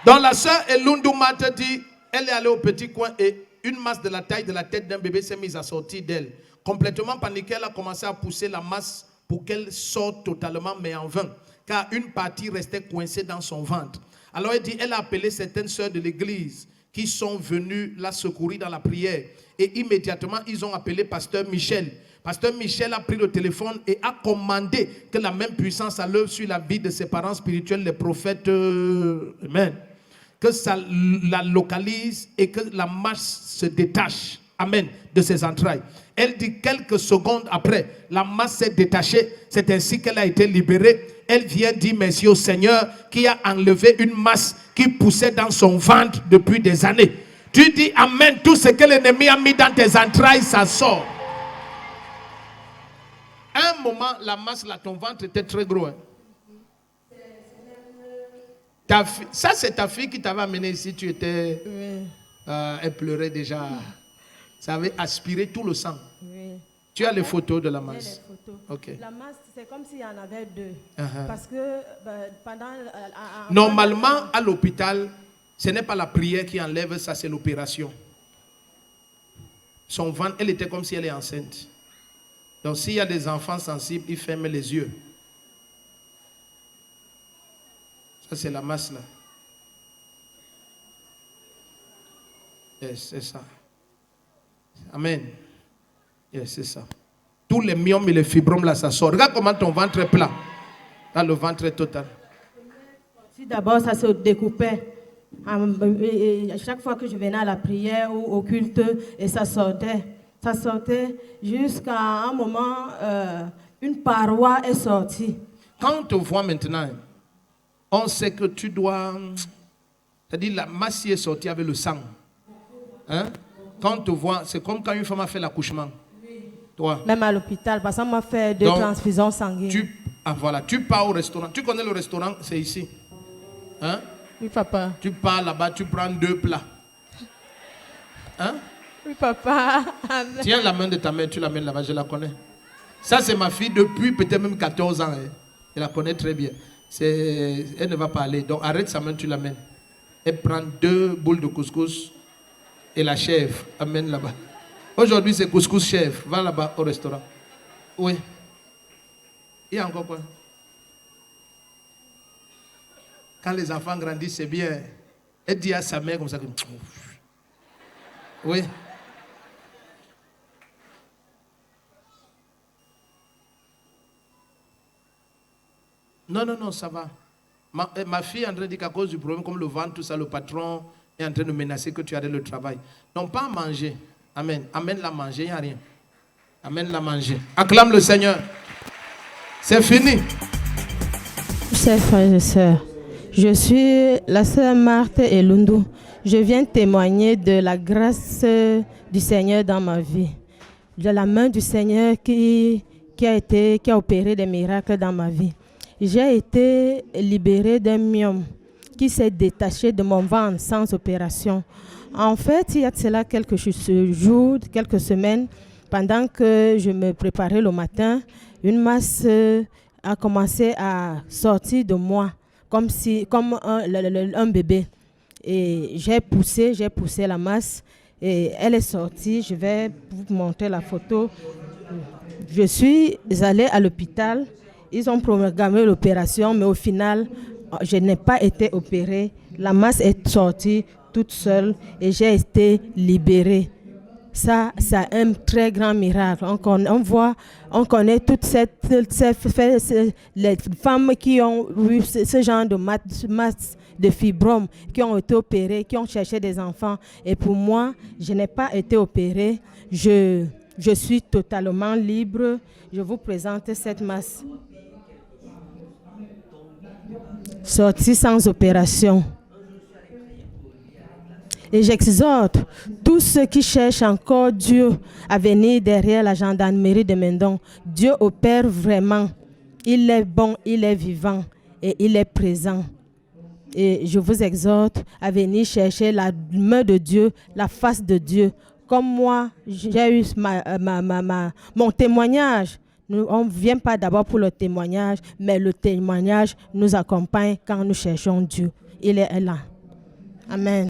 Donc la sœur Elundu Mate dit, elle est allée au petit coin et une masse de la taille de la tête d'un bébé s'est mise à sortir d'elle. Complètement paniquée, elle a commencé à pousser la masse pour qu'elle sorte totalement, mais en vain, car une partie restait coincée dans son ventre. Alors elle dit, elle a appelé certaines sœurs de l'église qui sont venues la secourir dans la prière. Et immédiatement, ils ont appelé pasteur Michel. Pasteur Michel a pris le téléphone et a commandé que la même puissance à l'œuvre sur la vie de ses parents spirituels, les prophètes, amen, que ça la localise et que la masse se détache, amen, de ses entrailles. Elle dit quelques secondes après, la masse s'est détachée, c'est ainsi qu'elle a été libérée. Elle vient dire merci au Seigneur qui a enlevé une masse qui poussait dans son ventre depuis des années. Tu dis amen, tout ce que l'ennemi a mis dans tes entrailles, ça sort. Un moment, la masse là, ton ventre était très gros. Hein? Ça, c'est ta fille qui t'avait amené ici. Tu étais. Oui. Elle pleurait déjà. Ça avait aspiré tout le sang. Oui. Tu as les photos de la masse? Les photos. Okay. La masse, c'est comme s'il y en avait deux. Parce que pendant. Normalement, à l'hôpital, ce n'est pas la prière qui enlève ça, c'est l'opération. Son ventre, elle était comme si elle est enceinte. Donc, s'il y a des enfants sensibles, ils ferment les yeux. Ça, c'est la masse là. Yes, c'est ça. Amen. Yes, c'est ça. Tous les myomes et les fibromes là, ça sort. Regarde comment ton ventre est plat. Là, le ventre est total. Si d'abord, ça se découpait. À chaque fois que je venais à la prière ou au culte, et ça sortait. Ça sortait jusqu'à un moment, une paroi est sortie. Quand on te voit maintenant, on sait que tu dois... C'est-à-dire la masse est sortie avec le sang. Hein? Quand on te voit, c'est comme quand une femme a fait l'accouchement. Oui. Toi. Même à l'hôpital, parce qu'on m'a fait deux transfusions sanguines. Voilà, tu pars au restaurant. Tu connais le restaurant, c'est ici. Hein? Oui, papa. Tu pars là-bas, tu prends 2 plats. Hein? Oui, papa. Tiens la main de ta mère, tu l'amènes là-bas, je la connais. Ça, c'est ma fille depuis peut-être même 14 ans. Hein. Elle la connaît très bien. Elle ne va pas aller. Donc, arrête sa main, tu l'amènes. Elle prend 2 boules de couscous et la chèvre. Amène là-bas. Aujourd'hui, c'est couscous chèvre. Va là-bas au restaurant. Oui. Il y a encore quoi? Quand les enfants grandissent, c'est bien. Elle dit à sa mère comme ça. Oui. Non, ça va. Ma fille est en train de dire qu'à cause du problème, comme le ventre, tout ça, le patron est en train de menacer que tu arrêtes le travail. Non, pas à manger. Amen. Amène-la manger, il n'y a rien. Amène-la manger. Acclame le Seigneur. C'est fini. Chers frères et sœurs, je suis la sœur Marthe Elundu. Je viens témoigner de la grâce du Seigneur dans ma vie. De la main du Seigneur qui a opéré des miracles dans ma vie. J'ai été libérée d'un myome qui s'est détaché de mon ventre sans opération. En fait, il y a de cela quelques jours, quelques semaines, pendant que je me préparais le matin, une masse a commencé à sortir de moi, comme un bébé. Et j'ai poussé la masse et elle est sortie. Je vais vous montrer la photo. Je suis allée à l'hôpital. Ils ont programmé l'opération, mais au final, je n'ai pas été opérée. La masse est sortie toute seule et j'ai été libérée. Ça, c'est un très grand miracle. On connaît toutes les femmes qui ont eu ce genre de masse de fibromes, qui ont été opérées, qui ont cherché des enfants. Et pour moi, je n'ai pas été opérée. Je suis totalement libre. Je vous présente cette masse. Sortie sans opération. Et j'exhorte tous ceux qui cherchent encore Dieu à venir derrière la gendarmerie de Mendon. Dieu opère vraiment. Il est bon, il est vivant et il est présent. Et je vous exhorte à venir chercher la main de Dieu, la face de Dieu. Comme moi, j'ai eu mon témoignage. On ne vient pas d'abord pour le témoignage, mais le témoignage nous accompagne quand nous cherchons Dieu. Il est là. Amen.